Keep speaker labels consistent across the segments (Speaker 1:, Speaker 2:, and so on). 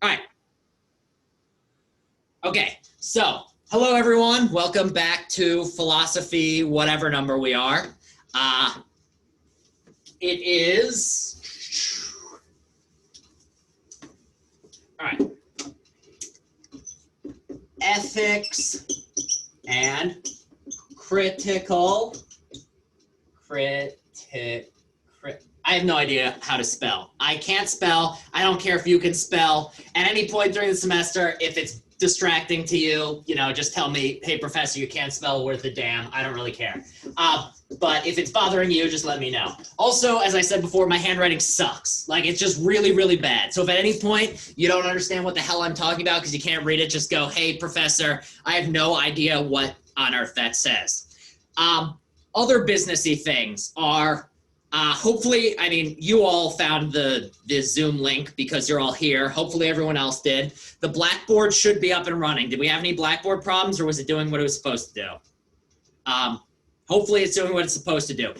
Speaker 1: All right. Okay, so hello everyone. Welcome back to philosophy, whatever number we are. It is, all right, ethics and critical, I have no idea how to spell. I can't spell. I don't care if you can spell. At any point during the semester, if it's distracting to you, just tell me, hey, professor, you can't spell worth a damn. I don't really care. But if it's bothering you, just let me know. Also, as I said before, my handwriting sucks. Like, it's just really, really bad. So if at any point you don't understand what the hell I'm talking about because you can't read it, just go, hey, professor, I have no idea what on earth that says. Other businessy things are... hopefully, you all found the Zoom link because you're all here. Hopefully everyone else did. The Blackboard should be up and running. Did we have any Blackboard problems, or was it doing what it was supposed to do? Hopefully it's doing what it's supposed to do.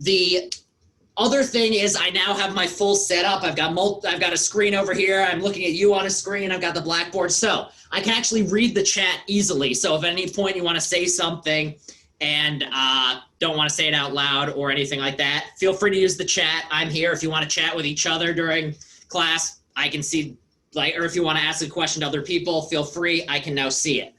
Speaker 1: The other thing is I now have my full setup. I've got a screen over here. I'm looking at you on a screen. I've got the Blackboard. So I can actually read the chat easily. So if at any point you want to say something and don't want to say it out loud or anything like that, feel free to use the chat. I'm here if you want to chat with each other during class. I can see, or if you want to ask a question to other people, feel free. I can now see it.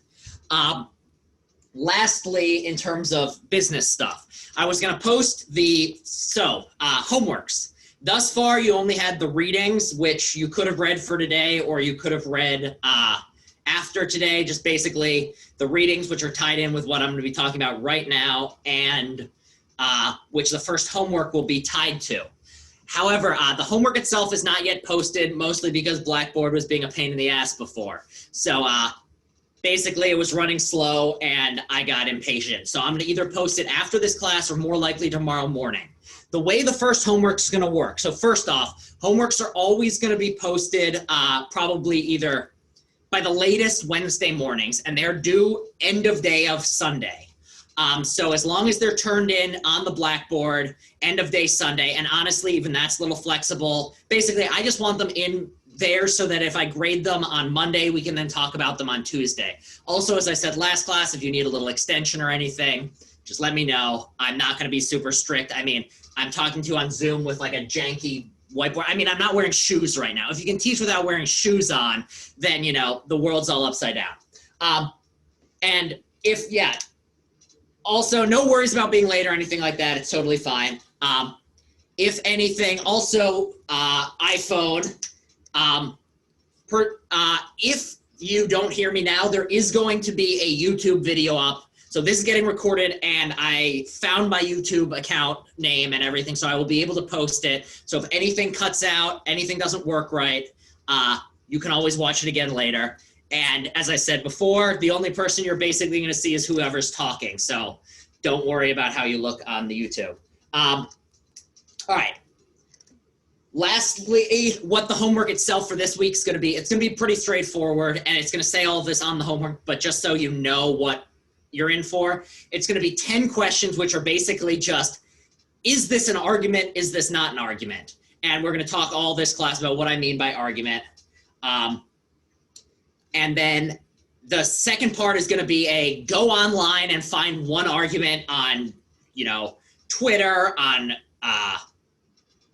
Speaker 1: Lastly, in terms of business stuff, I was going to post homeworks. Thus far, you only had the readings, which you could have read for today, or you could have read after today, just basically the readings, which are tied in with what I'm going to be talking about right now, and which the first homework will be tied to. However, the homework itself is not yet posted, mostly because Blackboard was being a pain in the ass before. So basically it was running slow and I got impatient. So I'm going to either post it after this class or more likely tomorrow morning. The way the first homework is going to work. So first off, homeworks are always going to be posted probably either by the latest Wednesday mornings, and they're due end of day of Sunday. So as long as they're turned in on the Blackboard, end of day Sunday, and honestly, even that's a little flexible. Basically, I just want them in there so that if I grade them on Monday, we can then talk about them on Tuesday. Also, as I said last class, if you need a little extension or anything, just let me know. I'm not going to be super strict. I'm talking to you on Zoom with like a janky whiteboard. I'm not wearing shoes right now. If you can teach without wearing shoes on, then, the world's all upside down. Also, no worries about being late or anything like that. It's totally fine. If anything, also, iPhone, if you don't hear me now, there is going to be a YouTube video up. So this is getting recorded, and I found my YouTube account name and everything, so I will be able to post it. So if anything cuts out, anything doesn't work right, you can always watch it again later. And as I said before, the only person you're basically going to see is whoever's talking. So don't worry about how you look on the YouTube. All right. Lastly, what the homework itself for this week is going to be, it's going to be pretty straightforward, and it's going to say all of this on the homework, but just so you know what you're in for, it's going to be 10 questions, which are basically just, is this an argument? Is this not an argument? And we're going to talk all this class about what I mean by argument. And then the second part is going to be a go online and find one argument on, Twitter, on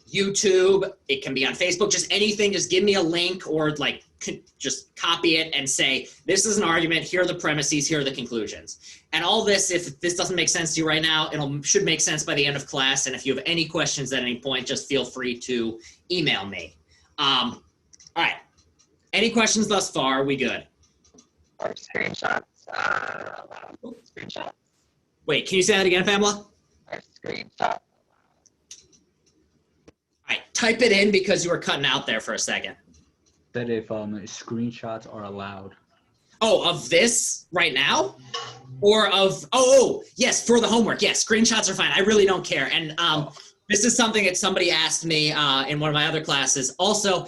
Speaker 1: YouTube. It can be on Facebook, just anything. Just give me a link or just copy it and say, this is an argument, here are the premises, here are the conclusions. And all this, if this doesn't make sense to you right now, should make sense by the end of class. And if you have any questions at any point, just feel free to email me. All right. Any questions thus far? Are we good?
Speaker 2: Or screenshots. Screenshots.
Speaker 1: Wait, can you say that again, Pamela?
Speaker 2: Or screenshots.
Speaker 1: All right, type it in because you were cutting out there for a second.
Speaker 3: That if screenshots are allowed.
Speaker 1: Oh, of this right now? Or of, yes, for the homework. Yes, screenshots are fine. I really don't care. And this is something that somebody asked me in one of my other classes. Also,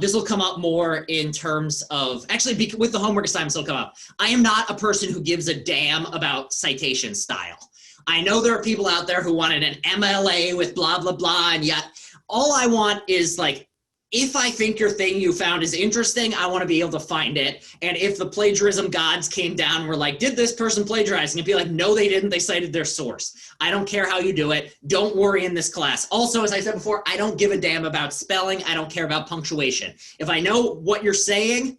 Speaker 1: this will come up more in terms of, actually with the homework assignments will come up. I am not a person who gives a damn about citation style. I know there are people out there who wanted an MLA with blah, blah, blah, and yet all I want is if I think your thing you found is interesting, I want to be able to find it. And if the plagiarism gods came down and were like, did this person plagiarize? And you'd be like, no, they didn't. They cited their source. I don't care how you do it. Don't worry in this class. Also, as I said before, I don't give a damn about spelling. I don't care about punctuation. If I know what you're saying,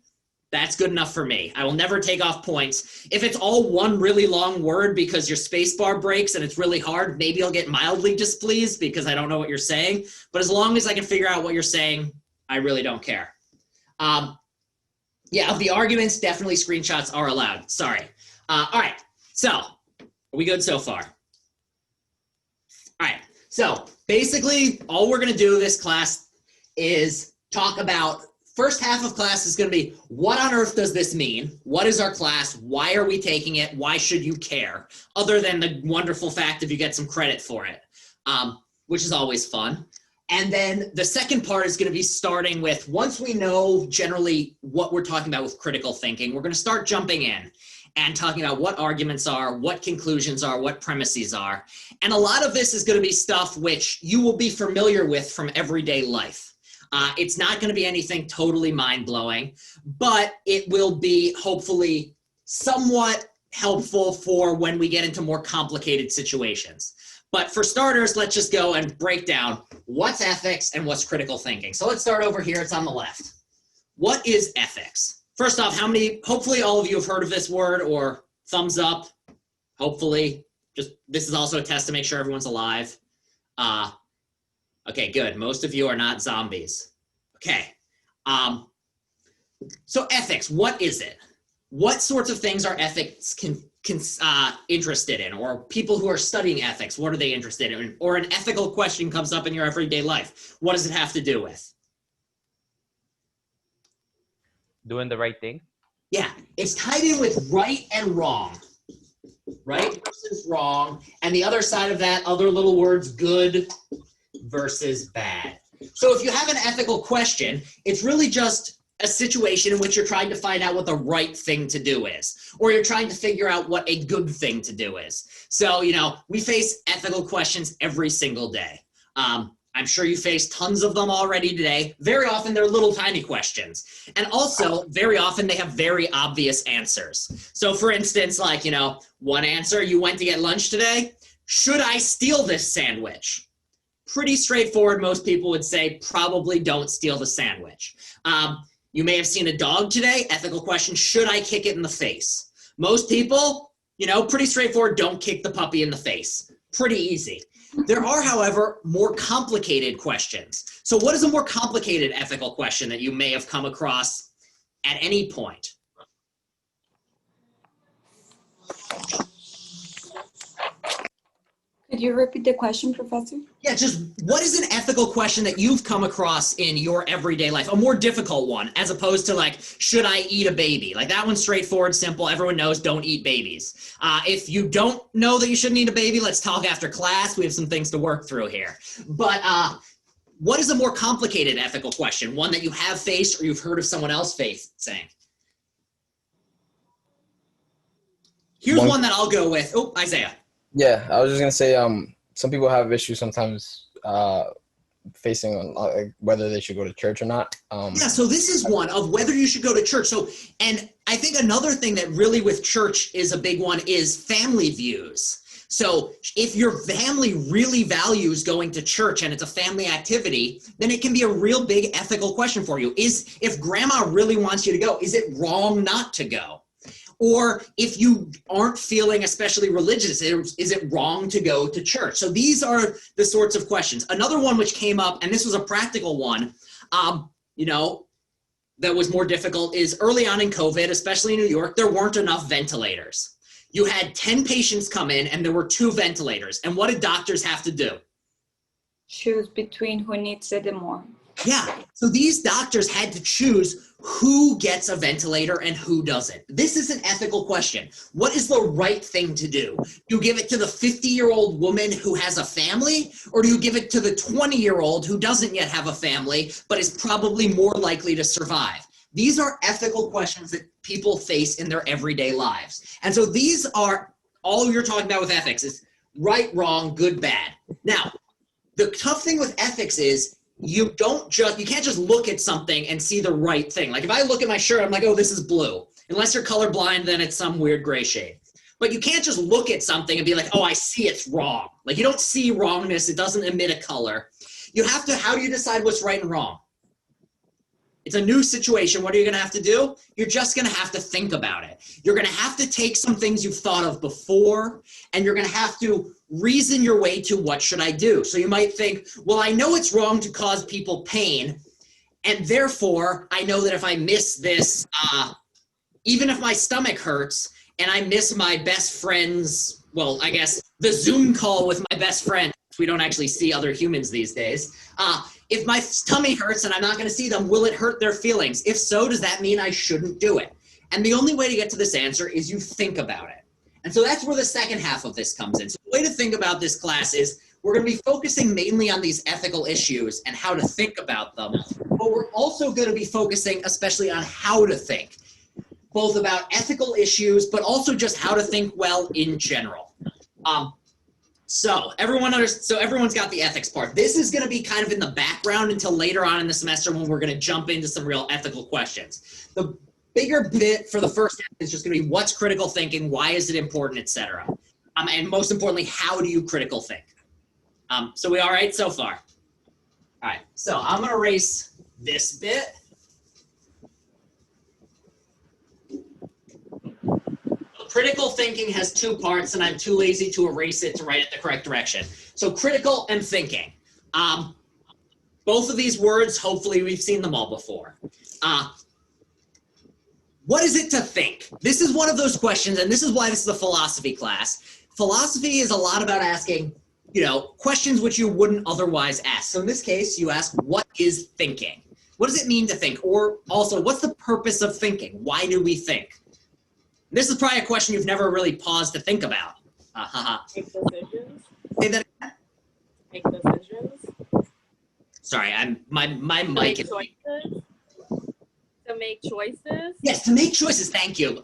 Speaker 1: that's good enough for me. I will never take off points. If it's all one really long word because your space bar breaks and it's really hard, maybe I'll get mildly displeased because I don't know what you're saying. But as long as I can figure out what you're saying, I really don't care. Yeah, of the arguments, definitely screenshots are allowed. Sorry. All right, so are we good so far? All right, so basically all we're gonna do this class is talk about, first half of class is gonna be, what on earth does this mean? What is our class? Why are we taking it? Why should you care? Other than the wonderful fact if you get some credit for it, which is always fun. And then the second part is going to be starting with, once we know generally what we're talking about with critical thinking, we're going to start jumping in and talking about what arguments are, what conclusions are, what premises are. And a lot of this is going to be stuff which you will be familiar with from everyday life. It's not going to be anything totally mind-blowing, but it will be hopefully somewhat helpful for when we get into more complicated situations. But for starters, let's just go and break down what's ethics and what's critical thinking. So let's start over here. It's on the left. What is ethics? First off, how many, hopefully all of you have heard of this word, or thumbs up, hopefully. Just, this is also a test to make sure everyone's alive. Okay, good. Most of you are not zombies. Okay. So ethics, what is it? What sorts of things are ethics interested in? Or people who are studying ethics, what are they interested in? Or an ethical question comes up in your everyday life. What does it have to do with?
Speaker 4: Doing the right thing.
Speaker 1: Yeah, it's tied in with right and wrong. Right versus wrong. And the other side of that, other little words, good versus bad. So if you have an ethical question, it's really just a situation in which you're trying to find out what the right thing to do is, or you're trying to figure out what a good thing to do is. So, you know, we face ethical questions every single day. I'm sure you face tons of them already today. Very often they're little tiny questions. And also very often they have very obvious answers. So for instance, like, you know, one answer, you went to get lunch today. Should I steal this sandwich? Pretty straightforward. Most people would say probably don't steal the sandwich. You may have seen a dog today. Ethical question, should I kick it in the face? Most people, you know, pretty straightforward, don't kick the puppy in the face. Pretty easy. There are, however, more complicated questions. So what is a more complicated ethical question that you may have come across at any point?
Speaker 5: Could you repeat the question, Professor?
Speaker 1: Yeah, just what is an ethical question that you've come across in your everyday life? A more difficult one, as opposed to like, should I eat a baby? Like that one's straightforward, simple. Everyone knows don't eat babies. If you don't know that you shouldn't eat a baby, let's talk after class. We have some things to work through here. But what is a more complicated ethical question? One that you have faced or you've heard of someone else facing? Here's one that I'll go with. Oh, Isaiah.
Speaker 6: Yeah, I was just gonna say, some people have issues sometimes facing whether they should go to church or not.
Speaker 1: Yeah, so this is one of whether you should go to church. So, and I think another thing that really with church is a big one is family views. So if your family really values going to church and it's a family activity, then it can be a real big ethical question for you. If grandma really wants you to go, is it wrong not to go? Or if you aren't feeling especially religious, is it wrong to go to church? So these are the sorts of questions. Another one which came up, and this was a practical one, you know, that was more difficult is early on in COVID, especially in New York, there weren't enough ventilators. You had 10 patients come in and there were 2 ventilators. And what did doctors have to do?
Speaker 5: Choose between who needs it the more.
Speaker 1: Yeah, so these doctors had to choose who gets a ventilator and who doesn't. This is an ethical question. What is the right thing to do? Do you give it to the 50-year-old woman who has a family, or do you give it to the 20-year-old who doesn't yet have a family, but is probably more likely to survive? These are ethical questions that people face in their everyday lives. And so these are all you're talking about with ethics is right, wrong, good, bad. Now, the tough thing with ethics is you can't just look at something and see the right thing. Like if I look at my shirt, I'm like, oh, this is blue. Unless you're colorblind, then it's some weird gray shade. But you can't just look at something and be like, oh, I see it's wrong. Like you don't see wrongness. It doesn't emit a color. You have to, how do you decide what's right and wrong? It's a new situation. What are you going to have to do? You're just going to have to think about it. You're going to have to take some things you've thought of before, and you're going to have to reason your way to what should I do. So you might think, well, I know it's wrong to cause people pain, and therefore I know that if I miss this, even if my stomach hurts and I miss my best friend's, well, I guess the Zoom call with my best friend, we don't actually see other humans these days. If my tummy hurts and I'm not going to see them, will it hurt their feelings? If so, does that mean I shouldn't do it? And the only way to get to this answer is you think about it. And so that's where the second half of this comes in. So the way to think about this class is we're going to be focusing mainly on these ethical issues and how to think about them. But we're also going to be focusing especially on how to think, both about ethical issues, but also just how to think well in general. So everyone's got the ethics part. This is going to be kind of in the background until later on in the semester when we're going to jump into some real ethical questions. The bigger bit for the first half is just going to be what's critical thinking, why is it important, etc. And most importantly, how do you critical think? So we all right so far? All right, so I'm going to erase this bit. Critical thinking has two parts, and I'm too lazy to erase it to write it the correct direction. So critical and thinking. Both of these words, hopefully we've seen them all before. What is it to think? This is one of those questions, and this is why this is a philosophy class. Philosophy is a lot about asking, questions which you wouldn't otherwise ask. So in this case, you ask, what is thinking? What does it mean to think? Or also, what's the purpose of thinking? Why do we think? This is probably a question you've never really paused to think about.
Speaker 7: Make decisions.
Speaker 1: Say that again.
Speaker 7: Make decisions.
Speaker 1: Sorry, my mic is.
Speaker 7: To make choices.
Speaker 1: Yes, to make choices. Thank you.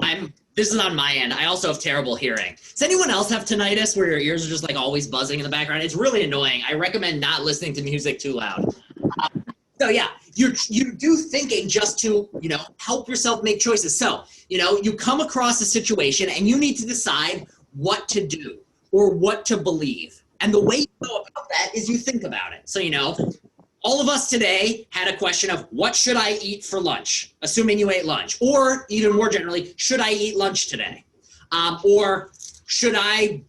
Speaker 1: This is on my end. I also have terrible hearing. Does anyone else have tinnitus where your ears are just like always buzzing in the background? It's really annoying. I recommend not listening to music too loud. So yeah, you do thinking just to, help yourself make choices. So, you come across a situation and you need to decide what to do or what to believe. And the way you go about that is you think about it. So, all of us today had a question of what should I eat for lunch, assuming you ate lunch, or even more generally, should I eat lunch today? Or should I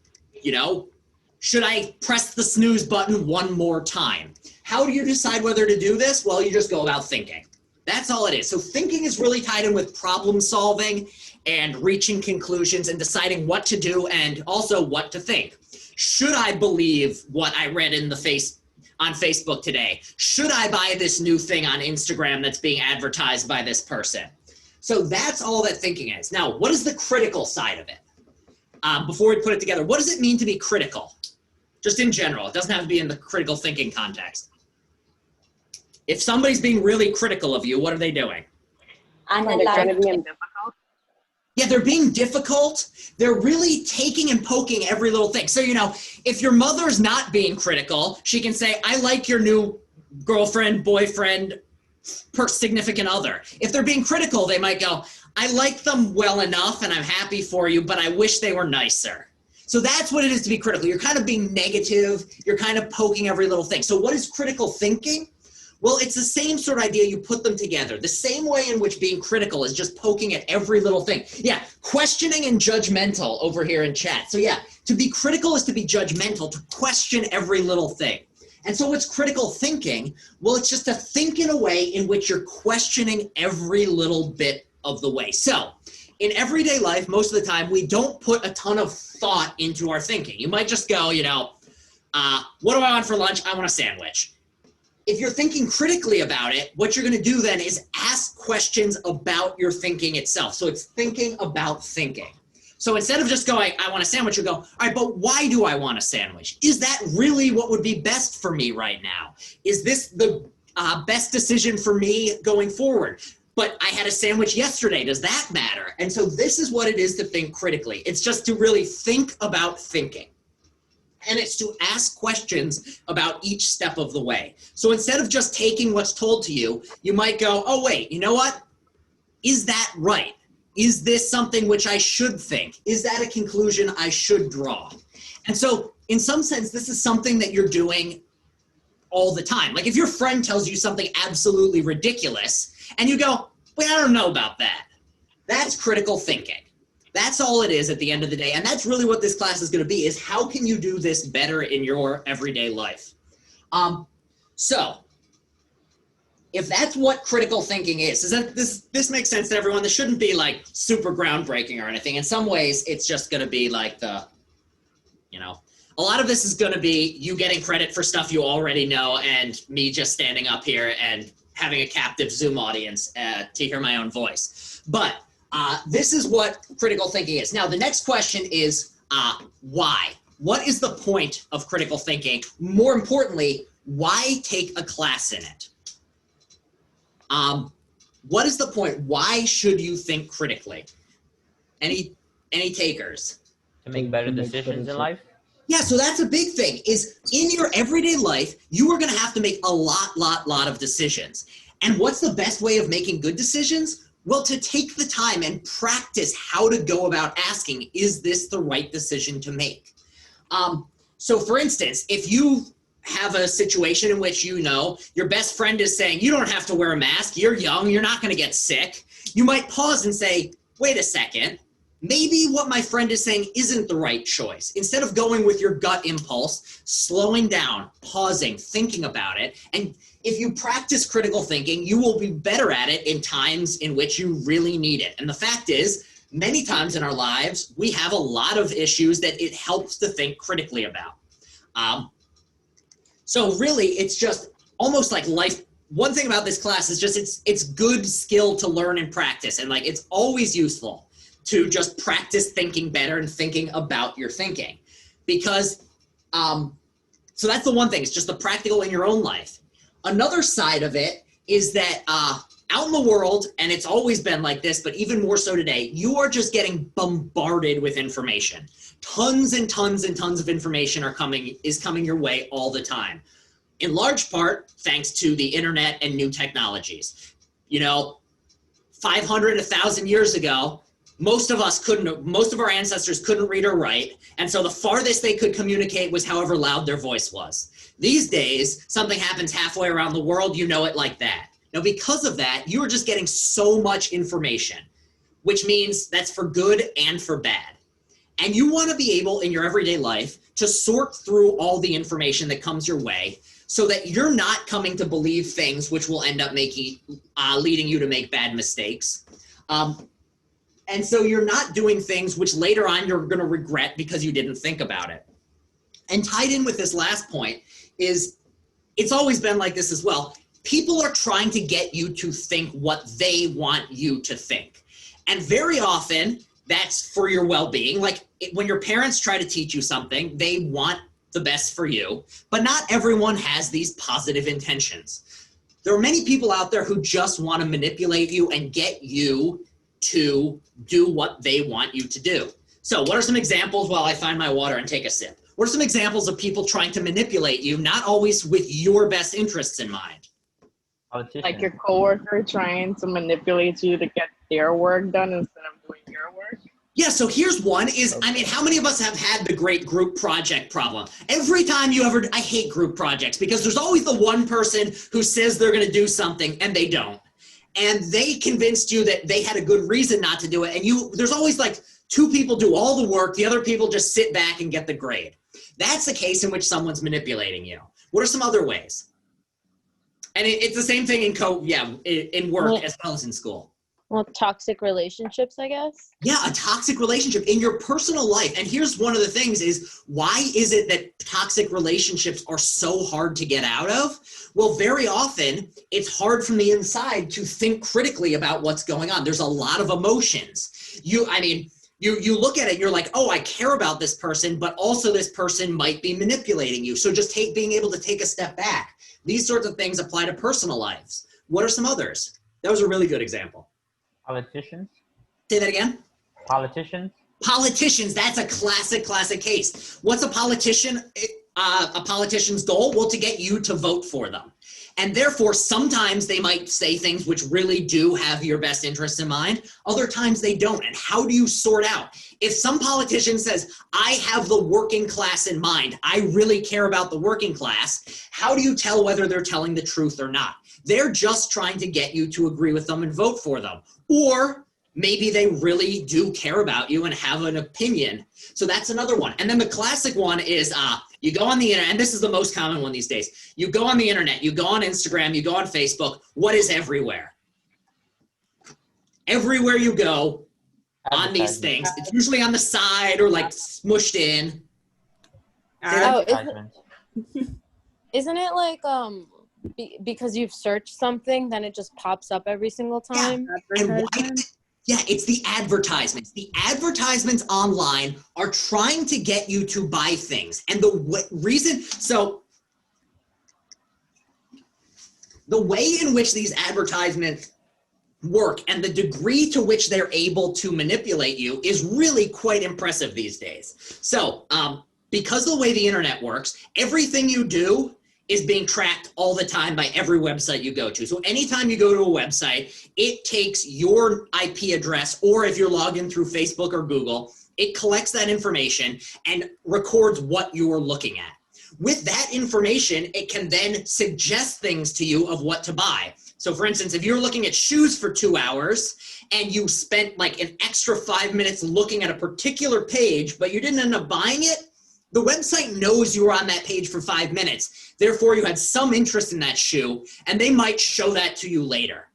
Speaker 1: press the snooze button one more time? How do you decide whether to do this? Well, you just go about thinking. That's all it is. So thinking is really tied in with problem solving and reaching conclusions and deciding what to do and also what to think. Should I believe what I read on Facebook today? Should I buy this new thing on Instagram that's being advertised by this person? So that's all that thinking is. Now, what is the critical side of it? Before we put it together, what does it mean to be critical? Just in general, it doesn't have to be in the critical thinking context. If somebody's being really critical of you, what are they doing? Yeah, they're being difficult. They're really taking and poking every little thing. So, if your mother's not being critical, she can say, I like your new girlfriend, boyfriend, significant other. If they're being critical, they might go, I like them well enough and I'm happy for you, but I wish they were nicer. So that's what it is to be critical. You're kind of being negative. You're kind of poking every little thing. So what is critical thinking? Well, it's the same sort of idea. You put them together. The same way in which being critical is just poking at every little thing. Yeah, questioning and judgmental over here in chat. So yeah, to be critical is to be judgmental, to question every little thing. And so what's critical thinking? Well, it's just to think in a way in which you're questioning every little bit of the way. So in everyday life, most of the time, we don't put a ton of thought into our thinking. You might just go, what do I want for lunch? I want a sandwich. If you're thinking critically about it, what you're going to do then is ask questions about your thinking itself. So it's thinking about thinking. So instead of just going, I want a sandwich, you go, all right, but why do I want a sandwich? Is that really what would be best for me right now? Is this the best decision for me going forward? But I had a sandwich yesterday. Does that matter? And so this is what it is to think critically. It's just to really think about thinking. And it's to ask questions about each step of the way. So instead of just taking what's told to you, you might go, oh, wait, you know what? Is that right? Is this something which I should think? Is that a conclusion I should draw? And so in some sense, this is something that you're doing all the time. Like if your friend tells you something absolutely ridiculous and you go, wait, I don't know about that. That's critical thinking. That's all it is at the end of the day. And that's really what this class is going to be, is how can you do this better in your everyday life? So if that's what critical thinking is that this makes sense to everyone? This shouldn't be like super groundbreaking or anything. In some ways, it's just going to be like a lot of this is going to be you getting credit for stuff you already know and me just standing up here and having a captive Zoom audience to hear my own voice. But this is what critical thinking is. Now, the next question is why? What is the point of critical thinking? More importantly, why take a class in it? What is the point? Why should you think critically? Any takers?
Speaker 4: To make better decisions in life?
Speaker 1: Yeah, so that's a big thing, is in your everyday life, you are going to have to make a lot of decisions. And what's the best way of making good decisions? Well, to take the time and practice how to go about asking, is this the right decision to make? So for instance, if you have a situation in which you know your best friend is saying, you don't have to wear a mask, you're young, you're not going to get sick, you might pause and say, wait a second, maybe what my friend is saying isn't the right choice. Instead of going with your gut impulse, slowing down, pausing, thinking about it. And if you practice critical thinking, you will be better at it in times in which you really need it. And the fact is, many times in our lives, we have a lot of issues that it helps to think critically about. So really, it's just almost like life. One thing about this class is just it's good skill to learn and practice. And like it's always useful to just practice thinking better and thinking about your thinking. Because, so that's the one thing, it's just the practical in your own life. Another side of it is that out in the world, and it's always been like this, but even more so today, you are just getting bombarded with information. Tons and tons and tons of information is coming your way all the time. In large part, thanks to the internet and new technologies. 500, 1,000 years ago, most of our ancestors couldn't read or write, and so the farthest they could communicate was however loud their voice was. These days, something happens halfway around the world, you know it like that. Now, because of that, you are just getting so much information, which means that's for good and for bad. And you want to be able, in your everyday life, to sort through all the information that comes your way so that you're not coming to believe things which will end up leading you to make bad mistakes. And so you're not doing things which later on you're going to regret because you didn't think about it. And tied in with this last point is, it's always been like this as well. People are trying to get you to think what they want you to think. And very often, that's for your well-being. Like when your parents try to teach you something, they want the best for you. But not everyone has these positive intentions. There are many people out there who just want to manipulate you and get you to do what they want you to do. So what are some examples while I find my water and take a sip? What are some examples of people trying to manipulate you, not always with your best interests in mind?
Speaker 8: Like your coworker trying to manipulate you to get their work done instead of doing your work?
Speaker 1: Yeah, so here's one is, how many of us have had the great group project problem? Every time I hate group projects because there's always the one person who says they're going to do something and they don't. And they convinced you that they had a good reason not to do it. And there's always like two people do all the work, the other people just sit back and get the grade. That's a case in which someone's manipulating you. What are some other ways? And it's the same thing in work as well as in school.
Speaker 9: Well, toxic relationships, I guess.
Speaker 1: Yeah, a toxic relationship in your personal life. And here's one of the things is, why is it that toxic relationships are so hard to get out of? Well, very often it's hard from the inside to think critically about what's going on. There's a lot of emotions. You look at it and you're like, oh, I care about this person, but also this person might be manipulating you. So just being able to take a step back. These sorts of things apply to personal lives. What are some others? That was a really good example.
Speaker 4: Politicians?
Speaker 1: Say that again?
Speaker 4: Politicians?
Speaker 1: Politicians, that's a classic case. What's a politician's goal? Well, to get you to vote for them. And therefore, sometimes they might say things which really do have your best interests in mind. Other times they don't. And how do you sort out? If some politician says, I have the working class in mind, I really care about the working class, how do you tell whether they're telling the truth or not? They're just trying to get you to agree with them and vote for them. Or maybe they really do care about you and have an opinion. So that's another one. And then the classic one is you go on the internet, and this is the most common one these days. You go on the internet, you go on Instagram, you go on Facebook. What is everywhere? Everywhere you go on these things, it's usually on the side or like smushed in.
Speaker 9: Oh,
Speaker 4: Advertisements.
Speaker 9: isn't it like because you've searched something, then it just pops up every single time?
Speaker 1: And why? Yeah, it's the advertisements. The advertisements online are trying to get you to buy things. And the reason, so the way in which these advertisements work and the degree to which they're able to manipulate you is really quite impressive these days. So because of the way the internet works, everything you do is being tracked all the time by every website you go to. So anytime you go to a website, it takes your IP address, or if you're logged in through Facebook or Google, it collects that information and records what you're looking at. With that information, it can then suggest things to you of what to buy. So for instance, if you're looking at shoes for 2 hours and you spent like an extra 5 minutes looking at a particular page, but you didn't end up buying it, the website knows you were on that page for 5 minutes. Therefore, you had some interest in that shoe, and they might show that to you later.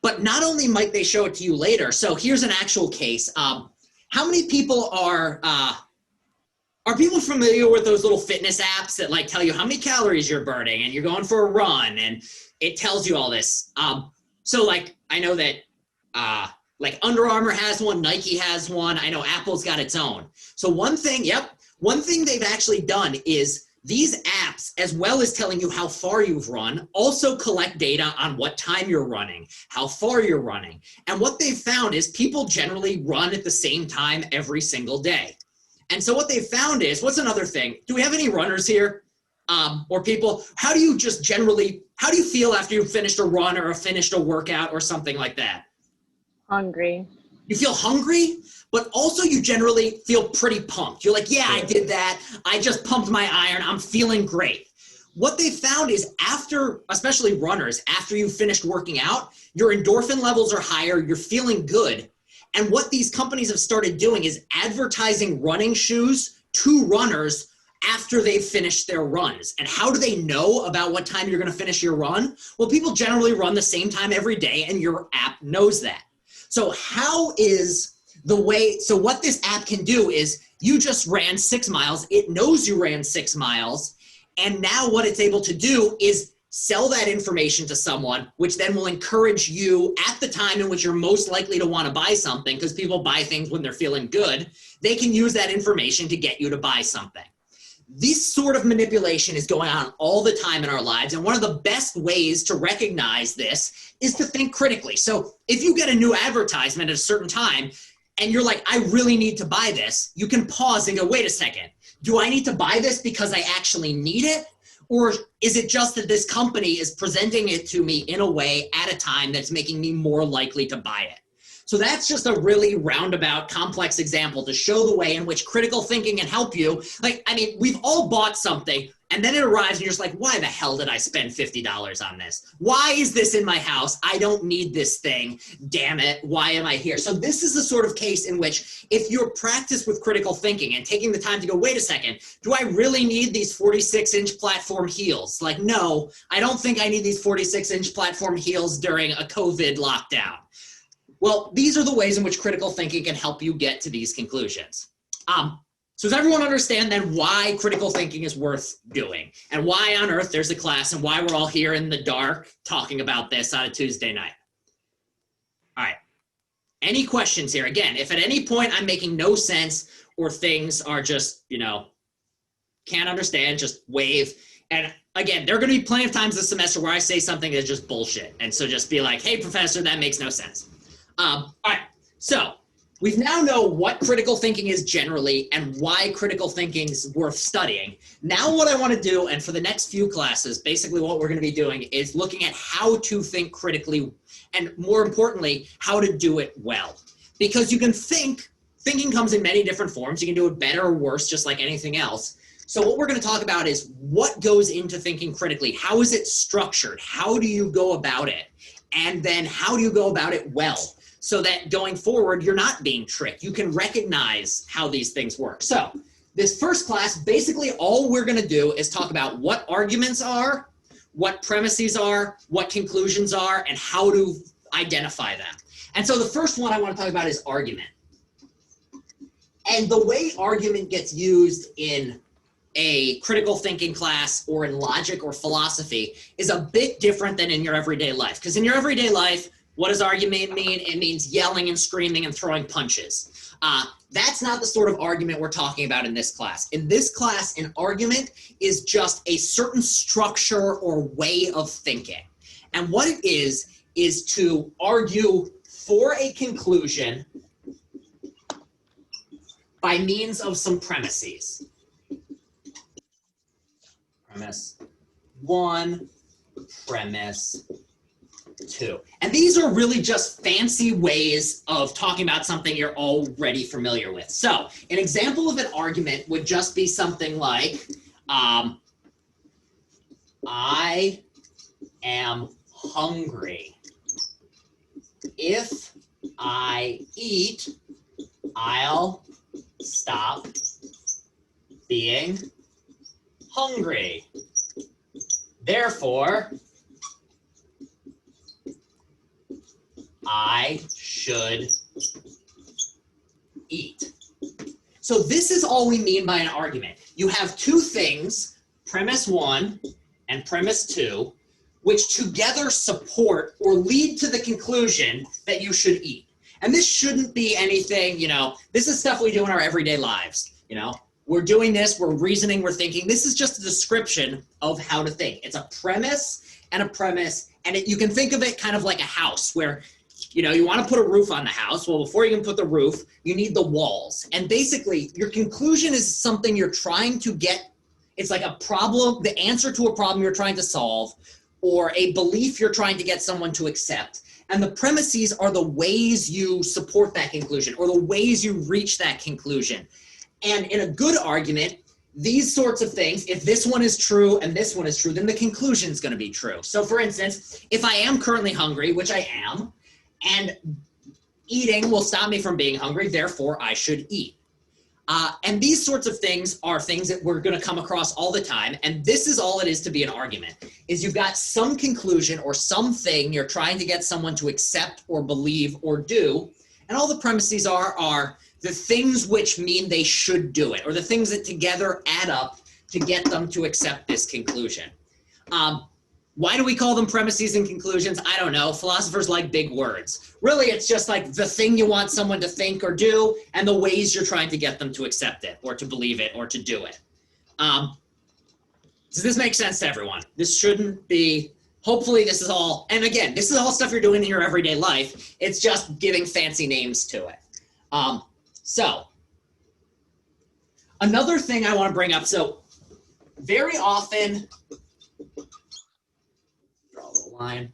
Speaker 1: But not only might they show it to you later, so here's an actual case. How many people are people familiar with those little fitness apps that like tell you how many calories you're burning and you're going for a run and it tells you all this? So like, I know that like Under Armour has one, Nike has one, I know Apple's got its own. So one thing they've actually done is these apps, as well as telling you how far you've run, also collect data on what time you're running, how far you're running. And what they've found is people generally run at the same time every single day. And so what they've found is, what's another thing? Do we have any runners here? Or people, how do you feel after you've finished a run or finished a workout or something like that?
Speaker 8: Hungry.
Speaker 1: You feel hungry, but also you generally feel pretty pumped. You're like, yeah, I did that. I just pumped my iron. I'm feeling great. What they found is after, especially runners, after you've finished working out, your endorphin levels are higher. You're feeling good. And what these companies have started doing is advertising running shoes to runners after they've finished their runs. And how do they know about what time you're going to finish your run? Well, people generally run the same time every day, and your app knows that. So what this app can do is you just ran 6 miles. It knows you ran 6 miles. And now what it's able to do is sell that information to someone, which then will encourage you at the time in which you're most likely to want to buy something, because people buy things when they're feeling good. They can use that information to get you to buy something. This sort of manipulation is going on all the time in our lives. And one of the best ways to recognize this is to think critically. So if you get a new advertisement at a certain time and you're like, I really need to buy this, you can pause and go, wait a second, do I need to buy this because I actually need it? Or is it just that this company is presenting it to me in a way at a time that's making me more likely to buy it? So that's just a really roundabout, complex example to show the way in which critical thinking can help you. Like, I mean, we've all bought something and then it arrives and you're just like, why the hell did I spend $50 on this? Why is this in my house? I don't need this thing. Damn it. Why am I here? So this is the sort of case in which if you're practiced with critical thinking and taking the time to go, wait a second, do I really need these 46-inch platform heels? Like, no, I don't think I need these 46-inch platform heels during a COVID lockdown. Well, these are the ways in which critical thinking can help you get to these conclusions. So does everyone understand then why critical thinking is worth doing and why on earth there's a class and why we're all here in the dark talking about this on a Tuesday night? All right. Any questions here? Again, if at any point I'm making no sense or things are just, can't understand, just wave. And again, there are going to be plenty of times this semester where I say something that's just bullshit. And so just be like, hey, professor, that makes no sense. All right. So we now know what critical thinking is generally and why critical thinking is worth studying. Now what I want to do, and for the next few classes, basically what we're going to be doing is looking at how to think critically, and more importantly, how to do it well. Because you can thinking comes in many different forms. You can do it better or worse, just like anything else. So what we're going to talk about is what goes into thinking critically. How is it structured? How do you go about it? And then how do you go about it well? So that going forward, you're not being tricked. You can recognize how these things work. So this first class, basically all we're going to do is talk about what arguments are, what premises are, what conclusions are, and how to identify them. And so the first one I want to talk about is argument. And the way argument gets used in a critical thinking class or in logic or philosophy is a bit different than in your everyday life. Because in your everyday life, what does argument mean? It means yelling and screaming and throwing punches. That's not the sort of argument we're talking about in this class. In this class, an argument is just a certain structure or way of thinking. And what it is to argue for a conclusion by means of some premises. Premise 1, premise 2. And these are really just fancy ways of talking about something you're already familiar with. So an example of an argument would just be something like, I am hungry. If I eat, I'll stop being hungry. Therefore, I should eat. So this is all we mean by an argument. You have two things, premise 1 and premise 2, which together support or lead to the conclusion that you should eat. And this shouldn't be anything, this is stuff we do in our everyday lives. We're doing this, we're reasoning, we're thinking. This is just a description of how to think. It's a premise, and you can think of it kind of like a house where you want to put a roof on the house. Well, before you can put the roof, you need the walls. And basically, your conclusion is something you're trying to get. It's like a problem, the answer to a problem you're trying to solve, or a belief you're trying to get someone to accept. And the premises are the ways you support that conclusion, or the ways you reach that conclusion. And in a good argument, these sorts of things, if this one is true and this one is true, then the conclusion is going to be true. So for instance, if I am currently hungry, which I am, and eating will stop me from being hungry, therefore I should eat. And these sorts of things are things that we're going to come across all the time. And this is all it is to be an argument, is you've got some conclusion or something you're trying to get someone to accept or believe or do. And all the premises are the things which mean they should do it, or the things that together add up to get them to accept this conclusion. Why do we call them premises and conclusions? I don't know. Philosophers like big words. Really, it's just like the thing you want someone to think or do, and the ways you're trying to get them to accept it, or to believe it, or to do it. Does this make sense to everyone? This shouldn't be, hopefully this is all, and again, this is all stuff you're doing in your everyday life. It's just giving fancy names to it. So, another thing I want to bring up, so very often, draw a little line.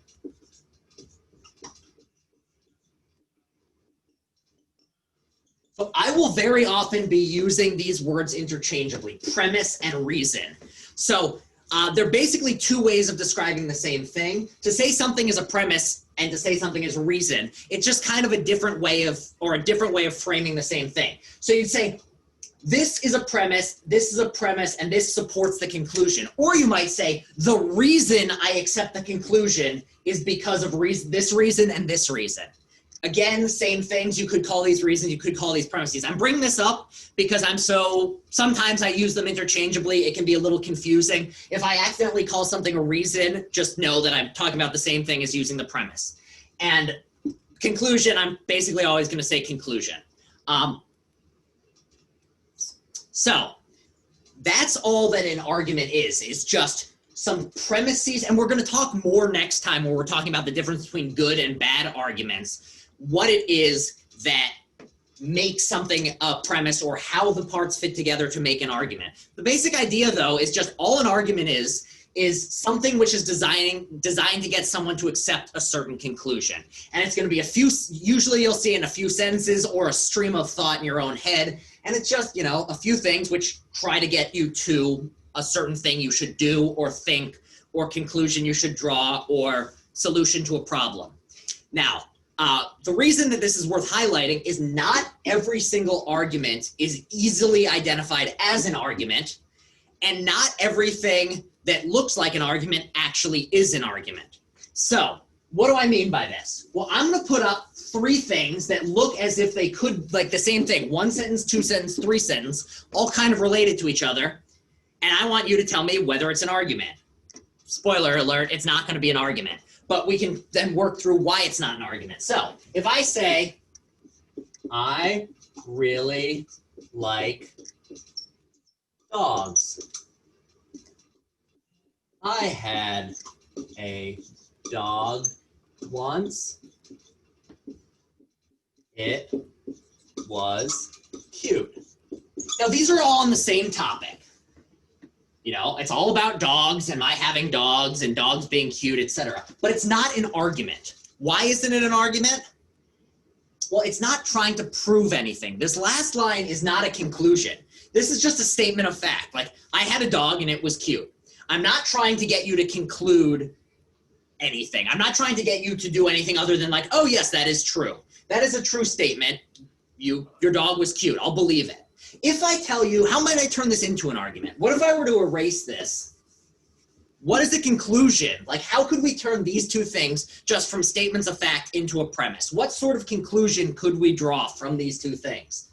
Speaker 1: So I will very often be using these words interchangeably, premise and reason. So they're basically two ways of describing the same thing. To say something is a premise and to say something is reason, it's just kind of a different way of framing the same thing. So you'd say, this is a premise, and this supports the conclusion. Or you might say, the reason I accept the conclusion is because of this reason and this reason. Again, same things. You could call these reasons, you could call these premises. I'm bringing this up because sometimes I use them interchangeably. It can be a little confusing. If I accidentally call something a reason, just know that I'm talking about the same thing as using the premise. And conclusion, I'm basically always going to say conclusion. So that's all that an argument is just some premises. And we're going to talk more next time when we're talking about the difference between good and bad arguments. What it is that make something a premise or how the parts fit together to make an argument. The basic idea, though, is just all an argument is something which is designed to get someone to accept a certain conclusion. And it's going to be usually you'll see in a few sentences or a stream of thought in your own head. And it's just, a few things which try to get you to a certain thing you should do or think or conclusion you should draw or solution to a problem. Now, the reason that this is worth highlighting is not every single argument is easily identified as an argument, and not everything that looks like an argument actually is an argument. So, what do I mean by this? Well, I'm going to put up 3 things that look as if they could, like the same thing, 1 sentence, 2 sentence, 3 sentence, all kind of related to each other, and I want you to tell me whether it's an argument. Spoiler alert, it's not going to be an argument, but we can then work through why it's not an argument. So, if I say, I really like dogs. I had a dog once. It was cute. Now, these are all on the same topic. It's all about dogs and my having dogs and dogs being cute, etc. But it's not an argument. Why isn't it an argument? Well, it's not trying to prove anything. This last line is not a conclusion. This is just a statement of fact. Like, I had a dog and it was cute. I'm not trying to get you to conclude anything. I'm not trying to get you to do anything other than like, oh yes, that is true. That is a true statement. Your dog was cute. I'll believe it. If I tell you, how might I turn this into an argument? What if I were to erase this? What is the conclusion? Like, how could we turn these 2 things just from statements of fact into a premise? What sort of conclusion could we draw from these 2 things?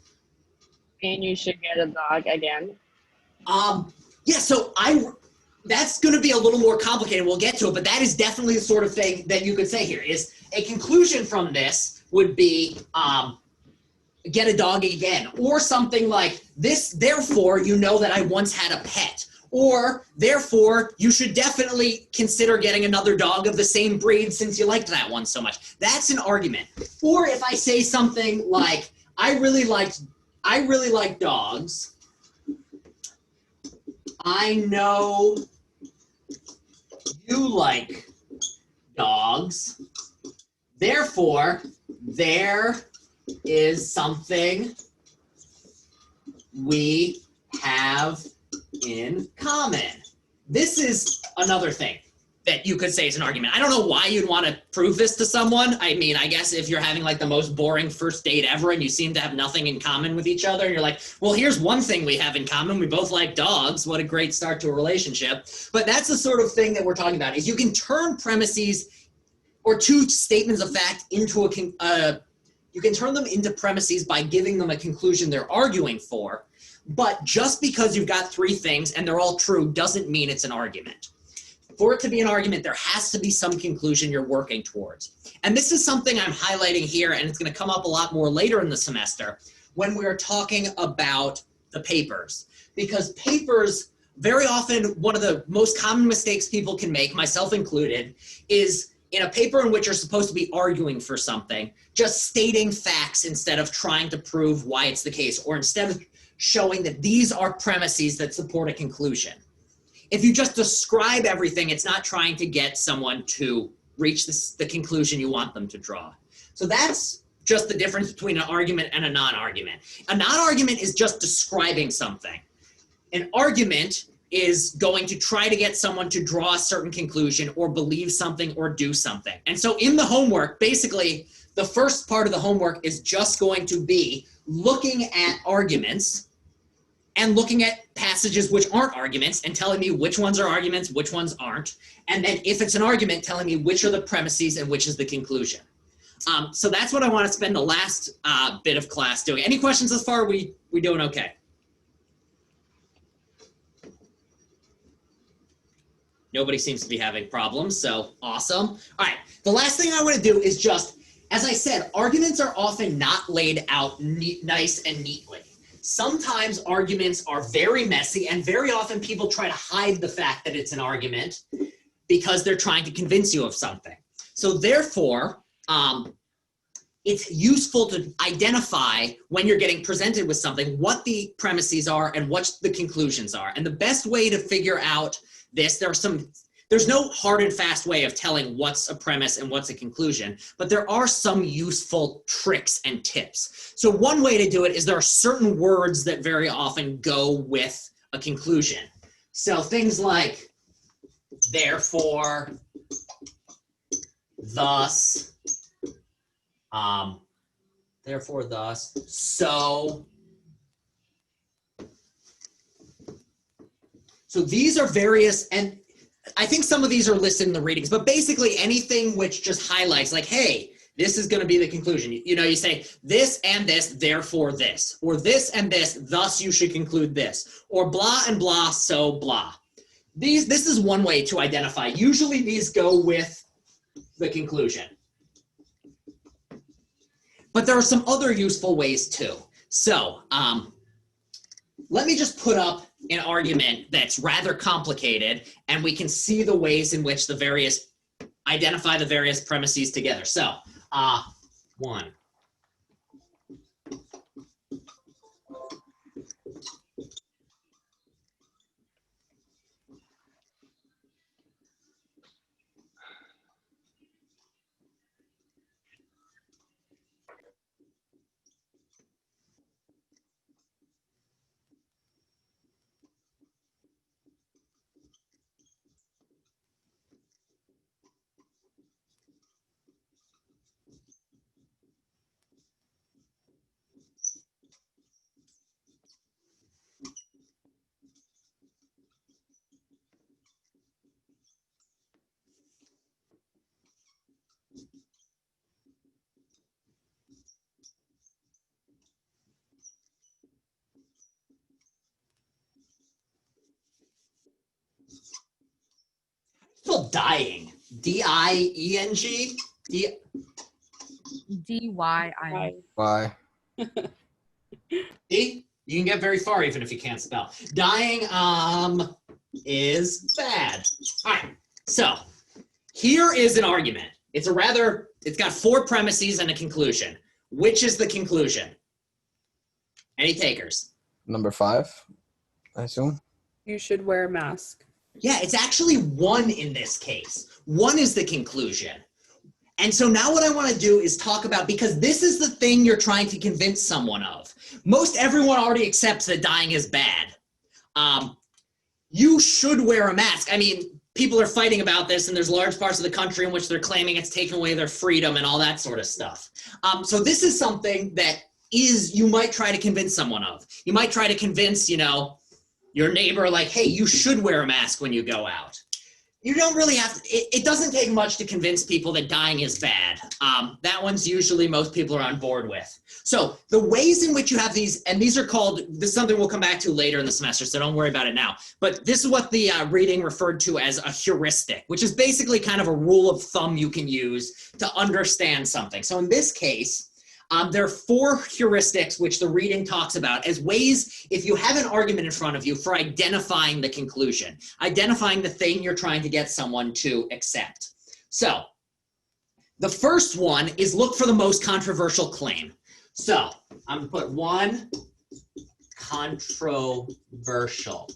Speaker 8: And you should get a dog again.
Speaker 1: Yeah, so that's going to be a little more complicated. We'll get to it, but that is definitely the sort of thing that you could say here is a conclusion from this would be get a dog again, or something like this. Therefore, you know that I once had a pet, or therefore you should definitely consider getting another dog of the same breed since you liked that one so much. That's an argument. Or if I say something like I really like dogs. I know you like dogs. Therefore, there is something we have in common. This is another thing that you could say is an argument. I don't know why you'd want to prove this to someone. I mean, I guess if you're having like the most boring first date ever and you seem to have nothing in common with each other, and you're like, well, here's one thing we have in common. We both like dogs. What a great start to a relationship. But that's the sort of thing that we're talking about, is you can turn premises or 2 statements of fact into you can turn them into premises by giving them a conclusion they're arguing for. But just because you've got 3 things and they're all true doesn't mean it's an argument. For it to be an argument, there has to be some conclusion you're working towards. And this is something I'm highlighting here, and it's going to come up a lot more later in the semester when we're talking about the papers. Because papers, very often, one of the most common mistakes people can make, myself included, is in a paper in which you're supposed to be arguing for something, just stating facts instead of trying to prove why it's the case, or instead of showing that these are premises that support a conclusion. If you just describe everything, it's not trying to get someone to reach the conclusion you want them to draw. So that's just the difference between an argument and a non-argument. A non-argument is just describing something. An argument is going to try to get someone to draw a certain conclusion or believe something or do something. And so in the homework, basically, the first part of the homework is just going to be looking at arguments and looking at passages which aren't arguments and telling me which ones are arguments, which ones aren't. And then if it's an argument, telling me which are the premises and which is the conclusion. So that's what I want to spend the last bit of class doing. Any questions thus far? We doing okay? Nobody seems to be having problems, so awesome. All right, the last thing I want to do is just, as I said, arguments are often not laid out nice and neatly. Sometimes arguments are very messy, and very often people try to hide the fact that it's an argument because they're trying to convince you of something. So therefore, it's useful to identify when you're getting presented with something, what the premises are and what the conclusions are. And the best way to figure out this, there's no hard and fast way of telling what's a premise and what's a conclusion, but there are some useful tricks and tips. So one way to do it is there are certain words that very often go with a conclusion. So things like therefore, thus, therefore, thus, so. So these are various, and I think some of these are listed in the readings, but basically anything which just highlights like, hey, this is going to be the conclusion. You know, you say this and this, therefore this, or this and this, thus you should conclude this, or blah and blah, so blah. This is one way to identify. Usually these go with the conclusion. But there are some other useful ways too. So let me just put up an argument that's rather complicated, and we can see the ways in which identify the various premises together. So, one. Spell dying. D-I-E-N-G?
Speaker 10: D-Y-I.
Speaker 6: Why?
Speaker 1: See? You can get very far even if you can't spell. Dying is bad. All right. So here is an argument. It's got 4 premises and a conclusion. Which is the conclusion? Any takers?
Speaker 6: Number 5, I assume.
Speaker 10: You should wear a mask.
Speaker 1: Yeah, it's actually 1 in this case. 1 is the conclusion. And so now what I want to do is talk about, because this is the thing you're trying to convince someone of. Most everyone already accepts that dying is bad. You should wear a mask. I mean, people are fighting about this, and there's large parts of the country in which they're claiming it's taken away their freedom and all that sort of stuff. So this is something that you might try to convince someone of. You might try to convince, your neighbor, like, hey, you should wear a mask when you go out. You don't really have to, it doesn't take much to convince people that dying is bad. That one's usually most people are on board with. So the ways in which you have these, and these are called, this is something we'll come back to later in the semester, so don't worry about it now. But this is what the reading referred to as a heuristic, which is basically kind of a rule of thumb you can use to understand something. So in this case, there are 4 heuristics which the reading talks about as ways, if you have an argument in front of you, for identifying the conclusion, identifying the thing you're trying to get someone to accept. So the first one is look for the most controversial claim. So I'm going to put 1 controversial.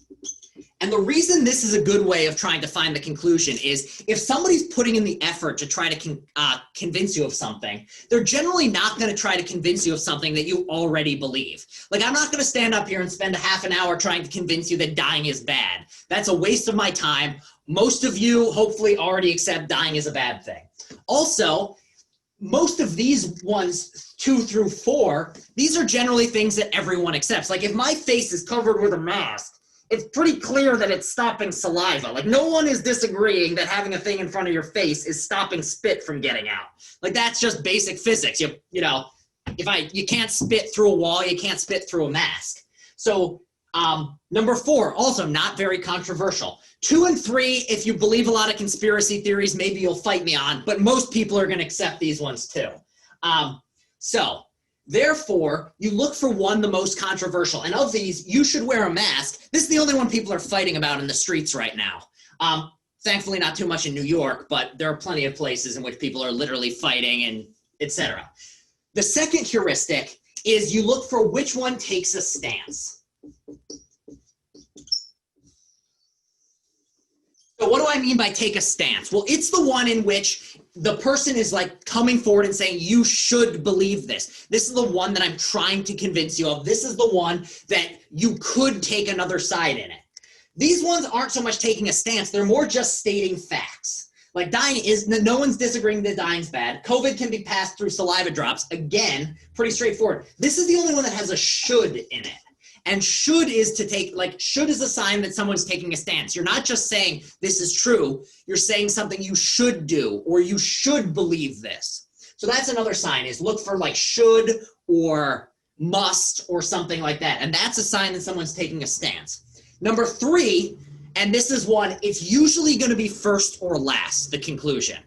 Speaker 1: And the reason this is a good way of trying to find the conclusion is if somebody's putting in the effort to try to convince you of something, they're generally not going to try to convince you of something that you already believe. Like, I'm not going to stand up here and spend a half an hour trying to convince you that dying is bad. That's a waste of my time. Most of you hopefully already accept dying is a bad thing. Also, most of these ones, 2 through 4, these are generally things that everyone accepts. Like, if my face is covered with a mask, it's pretty clear that it's stopping saliva. Like, no one is disagreeing that having a thing in front of your face is stopping spit from getting out. Like, that's just basic physics. You can't spit through a wall, you can't spit through a mask. So number 4, also not very controversial. 2 and 3, if you believe a lot of conspiracy theories, maybe you'll fight me on, but most people are going to accept these ones too. Therefore, you look for 1, the most controversial. And of these, you should wear a mask. This is the only one people are fighting about in the streets right now. Thankfully, not too much in New York, but there are plenty of places in which people are literally fighting and etc. The second heuristic is you look for which one takes a stance. So what do I mean by take a stance? Well, it's the one in which the person is like coming forward and saying, you should believe this. This is the one that I'm trying to convince you of. This is the one that you could take another side in it. These ones aren't so much taking a stance. They're more just stating facts. Like dying is, no one's disagreeing that dying's bad. COVID can be passed through saliva drops. Again, pretty straightforward. This is the only one that has a should in it. And should is to take, like, should is a sign that someone's taking a stance. You're not just saying this is true. You're saying something you should do, or you should believe this. So that's another sign, is look for like should or must or something like that. And that's a sign that someone's taking a stance. Number 3, and this is one, it's usually going to be first or last, the conclusion.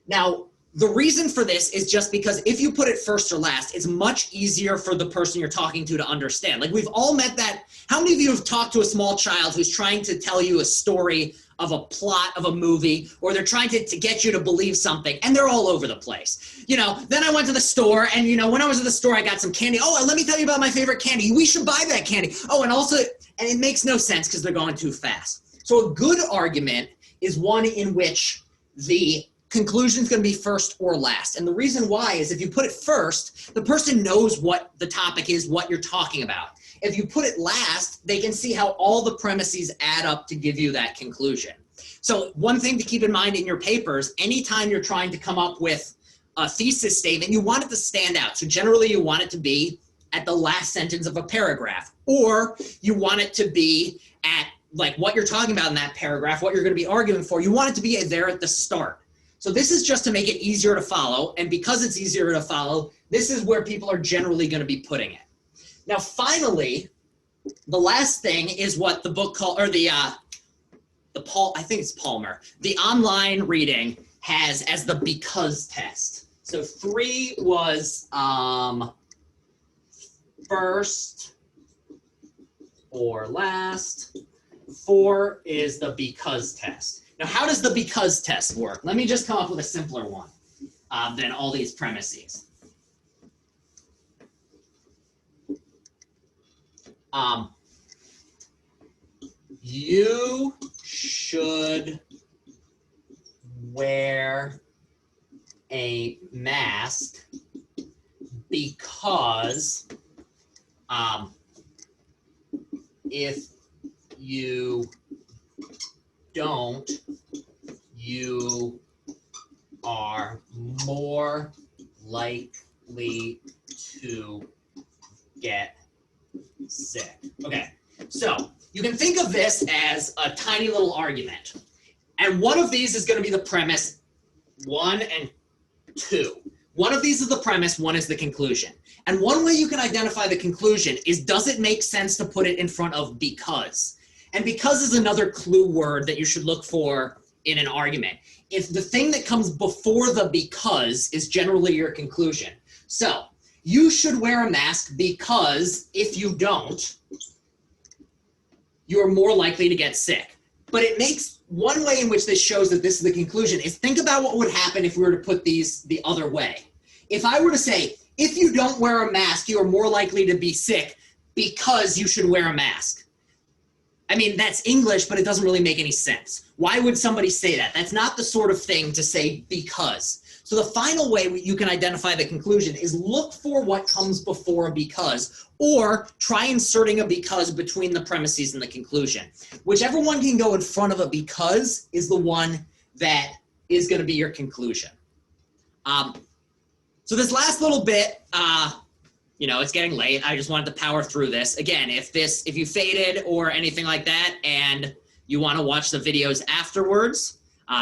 Speaker 1: Now, the reason for this is just because if you put it first or last, it's much easier for the person you're talking to understand. Like, we've all met that. How many of you have talked to a small child who's trying to tell you a story of a plot of a movie, or they're trying to get you to believe something, and they're all over the place? You know, then I went to the store, and you know, when I was at the store, I got some candy. Oh, and let me tell you about my favorite candy. We should buy that candy. Oh, and also, and it makes no sense because they're going too fast. So a good argument is one in which the conclusion is going to be first or last. And the reason why is if you put it first, the person knows what the topic is, what you're talking about. If you put it last, they can see how all the premises add up to give you that conclusion. So one thing to keep in mind in your papers, anytime you're trying to come up with a thesis statement, you want it to stand out. So generally you want it to be at the last sentence of a paragraph, or you want it to be at like what you're talking about in that paragraph, what you're going to be arguing for. You want it to be there at the start. So this is just to make it easier to follow, and because it's easier to follow, this is where people are generally going to be putting it. Now, finally, the last thing is what the book called, or I think it's Palmer, the online reading has as the because test. So 3 was first or last. 4 is the because test. Now, how does the because test work? Let me just come up with a simpler one than all these premises. You should wear a mask because if you don't, you are more likely to get sick. Okay, so you can think of this as a tiny little argument. And one of these is going to be the premise 1 and 2. One of these is the premise, 1 is the conclusion. And one way you can identify the conclusion is, does it make sense to put it in front of because? And because is another clue word that you should look for in an argument. If the thing that comes before the because is generally your conclusion. So, you should wear a mask because if you don't, you're more likely to get sick. But it makes, one way in which this shows that this is the conclusion is, think about what would happen if we were to put these the other way. If I were to say, if you don't wear a mask, you are more likely to be sick because you should wear a mask. I mean, that's English, but it doesn't really make any sense. Why would somebody say that? That's not the sort of thing to say because. So the final way you can identify the conclusion is look for what comes before a because, or try inserting a because between the premises and the conclusion. Whichever one can go in front of a because is the one that is going to be your conclusion. So this last little bit, you know, it's getting late. I just wanted to power through this. Again, if you faded or anything like that and you want to watch the videos afterwards,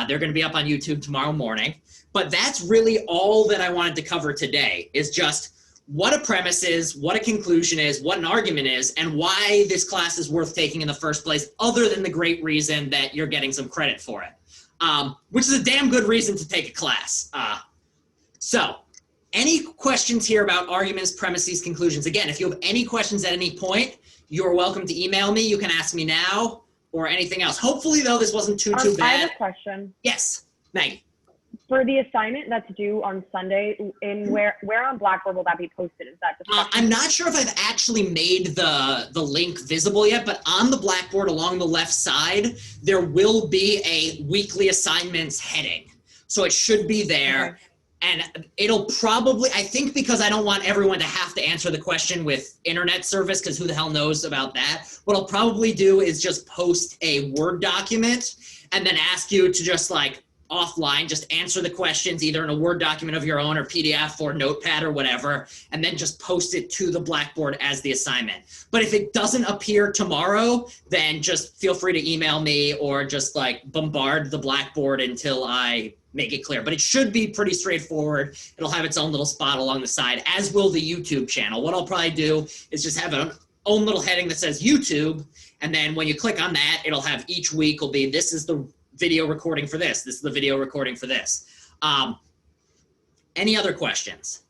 Speaker 1: they're going to be up on YouTube tomorrow morning. But that's really all that I wanted to cover today, is just what a premise is, what a conclusion is, what an argument is, and why this class is worth taking in the first place, other than the great reason that you're getting some credit for it, which is a damn good reason to take a class. So any questions here about arguments, premises, conclusions? Again, if you have any questions at any point, you're welcome to email me. You can ask me now or anything else. Hopefully, though, this wasn't too
Speaker 8: I
Speaker 1: bad.
Speaker 8: have a question.
Speaker 1: Yes, Maggie.
Speaker 11: For the assignment that's due on Sunday, where on Blackboard will that be posted? Is that
Speaker 1: I'm not sure if I've actually made the link visible yet, but on the Blackboard along the left side, there will be a weekly assignments heading. So it should be there.
Speaker 11: Okay.
Speaker 1: And it'll probably, I think because I don't want everyone to have to answer the question with internet service, because who the hell knows about that, what I'll probably do is just post a Word document and then ask you to just like offline, just answer the questions either in a Word document of your own or PDF or Notepad or whatever, and then just post it to the Blackboard as the assignment. But if it doesn't appear tomorrow, then just feel free to email me or just like bombard the Blackboard until I make it clear. But it should be pretty straightforward. It'll have its own little spot along the side, as will the YouTube channel. What I'll probably do is just have an own little heading that says YouTube, and then when you click on that, it'll have each week will be, this is the video recording for this. This is the video recording for this. Any other questions?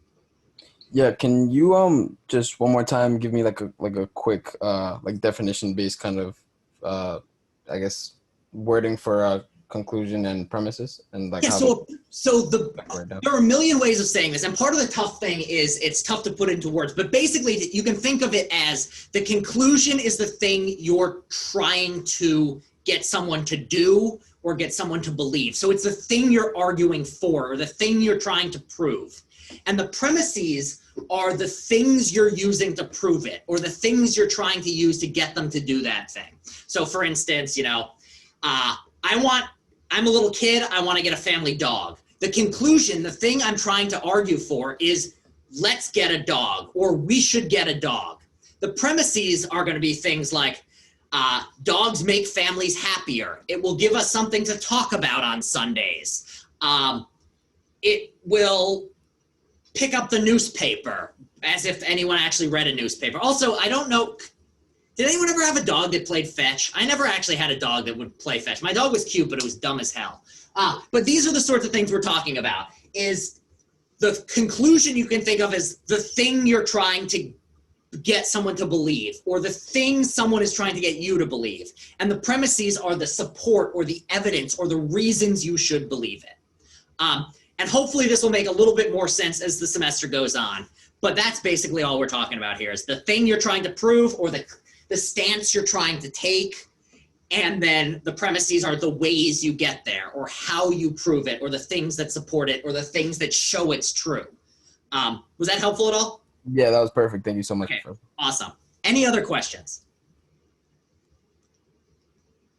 Speaker 6: Yeah, can you just one more time give me like a quick like definition based kind of I guess wording for conclusion and premises and like
Speaker 1: Yeah,
Speaker 6: how
Speaker 1: so there are a million ways of saying this, and part of the tough thing is it's tough to put into words, but basically you can think of it as the conclusion is the thing you're trying to get someone to do or get someone to believe. So it's the thing you're arguing for or the thing you're trying to prove. And the premises are the things you're using to prove it or the things you're trying to use to get them to do that thing. So for instance, you know, I'm a little kid, I want to get a family dog. The conclusion, the thing I'm trying to argue for is let's get a dog or we should get a dog. The premises are going to be things like dogs make families happier. It will give us something to talk about on Sundays. It will pick up the newspaper as if anyone actually read a newspaper. Also, I don't know, did anyone ever have a dog that played fetch? I never actually had a dog that would play fetch. My dog was cute, but it was dumb as hell. But these are the sorts of things we're talking about, is the conclusion you can think of as the thing you're trying to get someone to believe or the thing someone is trying to get you to believe. And the premises are the support or the evidence or the reasons you should believe it. And hopefully this will make a little bit more sense as the semester goes on. But that's basically all we're talking about here is the thing you're trying to prove or the stance you're trying to take, and then the premises are the ways you get there or how you prove it or the things that support it or the things that show it's true. Was that helpful at all?
Speaker 6: Yeah, that was perfect. Thank you so much.
Speaker 1: Okay, awesome. Any other questions?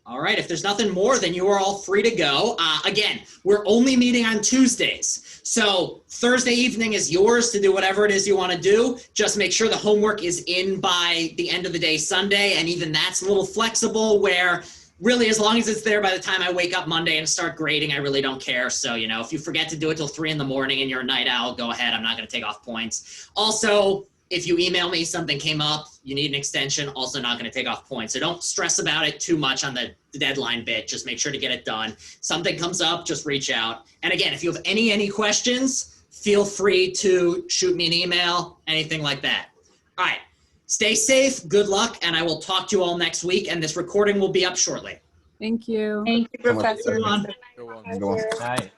Speaker 1: All right, if there's nothing more, then you are all free to go. Again, we're only meeting on Tuesdays. So Thursday evening is yours to do whatever it is you want to do. Just make sure the homework is in by the end of the day Sunday, and even that's a little flexible where really as long as it's there by the time I wake up Monday and start grading, I really don't care. So, you know, if you forget to do it till 3 in the morning and you're a night owl, go ahead. I'm not going to take off points. Also, if you email me something came up, you need an extension, also not going to take off points. So don't stress about it too much on the deadline bit. Just make sure to get it done. Something comes up, just reach out. And again, if you have any questions, feel free to shoot me an email, anything like that. All right. Stay safe, good luck, and I will talk to you all next week, and this recording will be up shortly.
Speaker 10: Thank you.
Speaker 5: Thank you, Professor.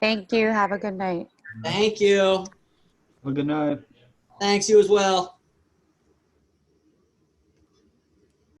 Speaker 12: Thank you. Have a good night.
Speaker 1: Thank you.
Speaker 3: Well, good night.
Speaker 1: Thanks, you as well.